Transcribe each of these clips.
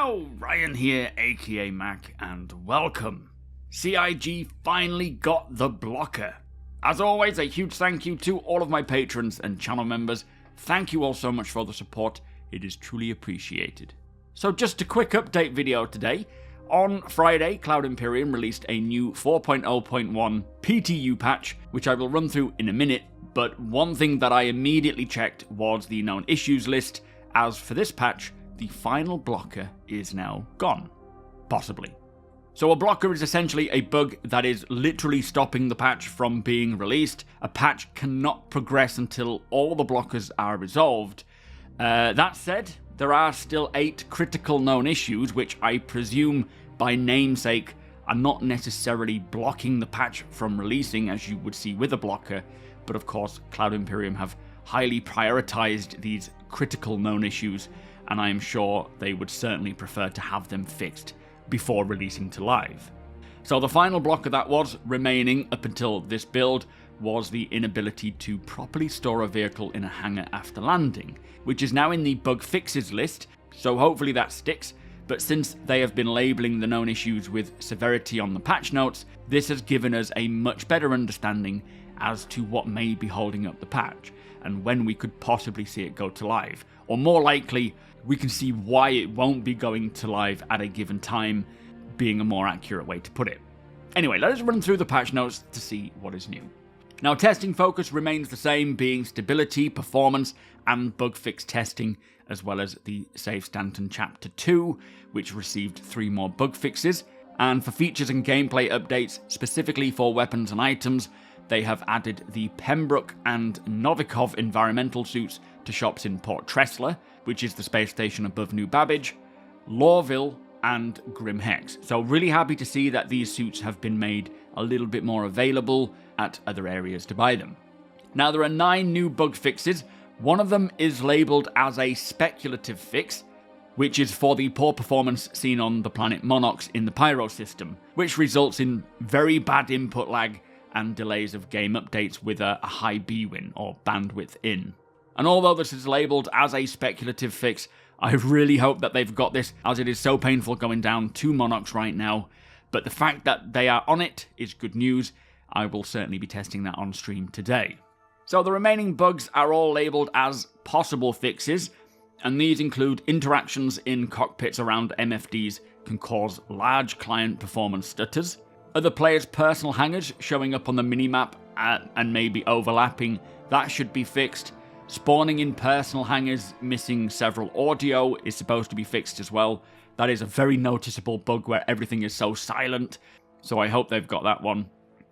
Hello, Ryan here, aka Mac, and welcome. CIG finally got the blocker. As always, a huge thank you to all of my patrons and channel members. Thank you all so much for the support, it is truly appreciated. So just a quick update video today. On Friday, Cloud Imperium released a new 4.0.1 PTU patch, which I will run through in a minute, but one thing that I immediately checked was the known issues list, as for this patch, the final blocker is now gone. Possibly. So a blocker is essentially a bug that is literally stopping the patch from being released. A patch cannot progress until all the blockers are resolved. That said, there are still 8 critical known issues, which I presume by namesake are not necessarily blocking the patch from releasing as you would see with a blocker, but of course Cloud Imperium have highly prioritized these critical known issues, and I am sure they would certainly prefer to have them fixed before releasing to live. So the final blocker that was remaining up until this build was the inability to properly store a vehicle in a hangar after landing, which is now in the bug fixes list, so hopefully that sticks, but since they have been labelling the known issues with severity on the patch notes, this has given us a much better understanding as to what may be holding up the patch, and when we could possibly see it go to live, or more likely, we can see why it won't be going to live at a given time, being a more accurate way to put it. Anyway, let us run through the patch notes to see what is new. Now, testing focus remains the same, being stability, performance, and bug fix testing, as well as the Save Stanton Chapter 2, which received 3 more bug fixes. And for features and gameplay updates, specifically for weapons and items, they have added the Pembroke and Novikov environmental suits to shops in Port Tressler, which is the space station above New Babbage, Lorville, and Grim Hex. So really happy to see that these suits have been made a little bit more available at other areas to buy them. Now there are 9 new bug fixes. One of them is labelled as a speculative fix, which is for the poor performance seen on the planet Monox in the Pyro system, which results in very bad input lag and delays of game updates with a high B-win, or bandwidth in. And although this is labelled as a speculative fix, I really hope that they've got this, as it is so painful going down to Monox right now, but the fact that they are on it is good news. I will certainly be testing that on stream today. So the remaining bugs are all labelled as possible fixes, and these include interactions in cockpits around MFDs can cause large client performance stutters, other players' personal hangars showing up on the minimap and maybe overlapping, that should be fixed. Spawning in personal hangars missing several audio is supposed to be fixed as well. That is a very noticeable bug where everything is so silent, so I hope they've got that one.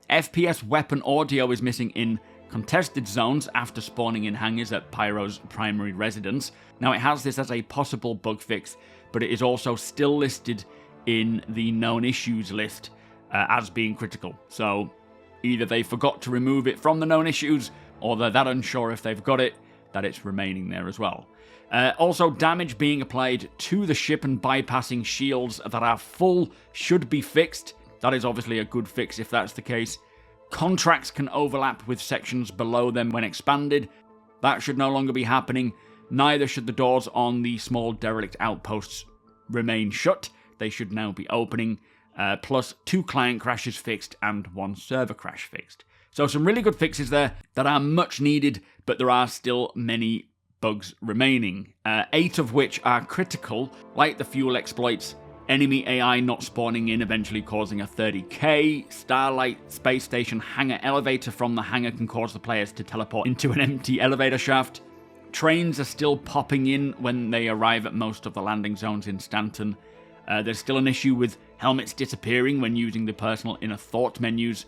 FPS weapon audio is missing in contested zones after spawning in hangars at Pyro's primary residence. Now it has this as a possible bug fix, but it is also still listed in the known issues list as being critical. So either they forgot to remove it from the known issues, or they're that unsure if they've got it, that it's remaining there as well. Also, damage being applied to the ship and bypassing shields that are full should be fixed. That is obviously a good fix if that's the case. Contracts can overlap with sections below them when expanded. That should no longer be happening. Neither should the doors on the small derelict outposts remain shut. They should now be opening. Plus 2 client crashes fixed and 1 server crash fixed. So some really good fixes there that are much needed, but there are still many bugs remaining. 8 of which are critical, like the fuel exploits, enemy AI not spawning in, eventually causing a 30k, Starlight space station hangar elevator from the hangar can cause the players to teleport into an empty elevator shaft. Trains are still popping in when they arrive at most of the landing zones in Stanton. There's still an issue with helmets disappearing when using the personal inner thought menus.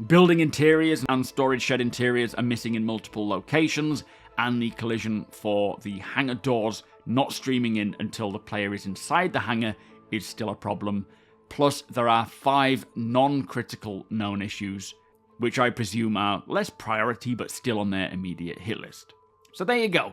Building interiors and storage shed interiors are missing in multiple locations, and the collision for the hangar doors not streaming in until the player is inside the hangar is still a problem. Plus, there are 5 non-critical known issues, which I presume are less priority but still on their immediate hit list. So there you go.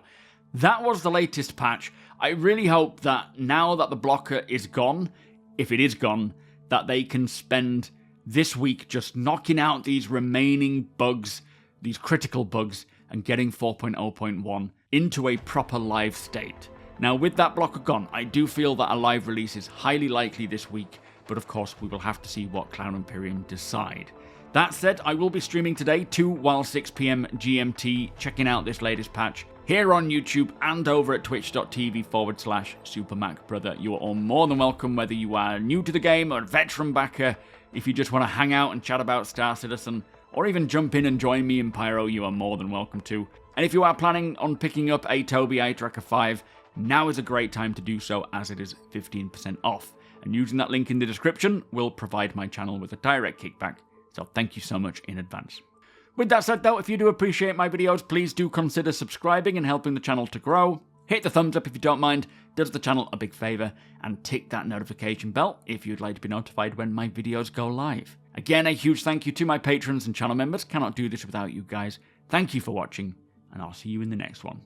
That was the latest patch. I really hope that now that the blocker is gone, if it is gone, that they can spend this week just knocking out these remaining bugs, these critical bugs, and getting 4.0.1 into a proper live state. Now, with that blocker gone, I do feel that a live release is highly likely this week, but of course we will have to see what Cloud Imperium decide. That said, I will be streaming today 2 while 6 PM GMT, checking out this latest patch here on YouTube and over at twitch.tv/SuperMacBrother. You are all more than welcome, whether you are new to the game or a veteran backer. If you just want to hang out and chat about Star Citizen, or even jump in and join me in Pyro, you are more than welcome to. And if you are planning on picking up a TOBII Tracker 5, now is a great time to do so, as it is 15% off. And using that link in the description will provide my channel with a direct kickback, so thank you so much in advance. With that said though, if you do appreciate my videos, please do consider subscribing and helping the channel to grow. Hit the thumbs up if you don't mind, does the channel a big favour, and tick that notification bell if you'd like to be notified when my videos go live. Again, a huge thank you to my patrons and channel members, cannot do this without you guys. Thank you for watching, and I'll see you in the next one.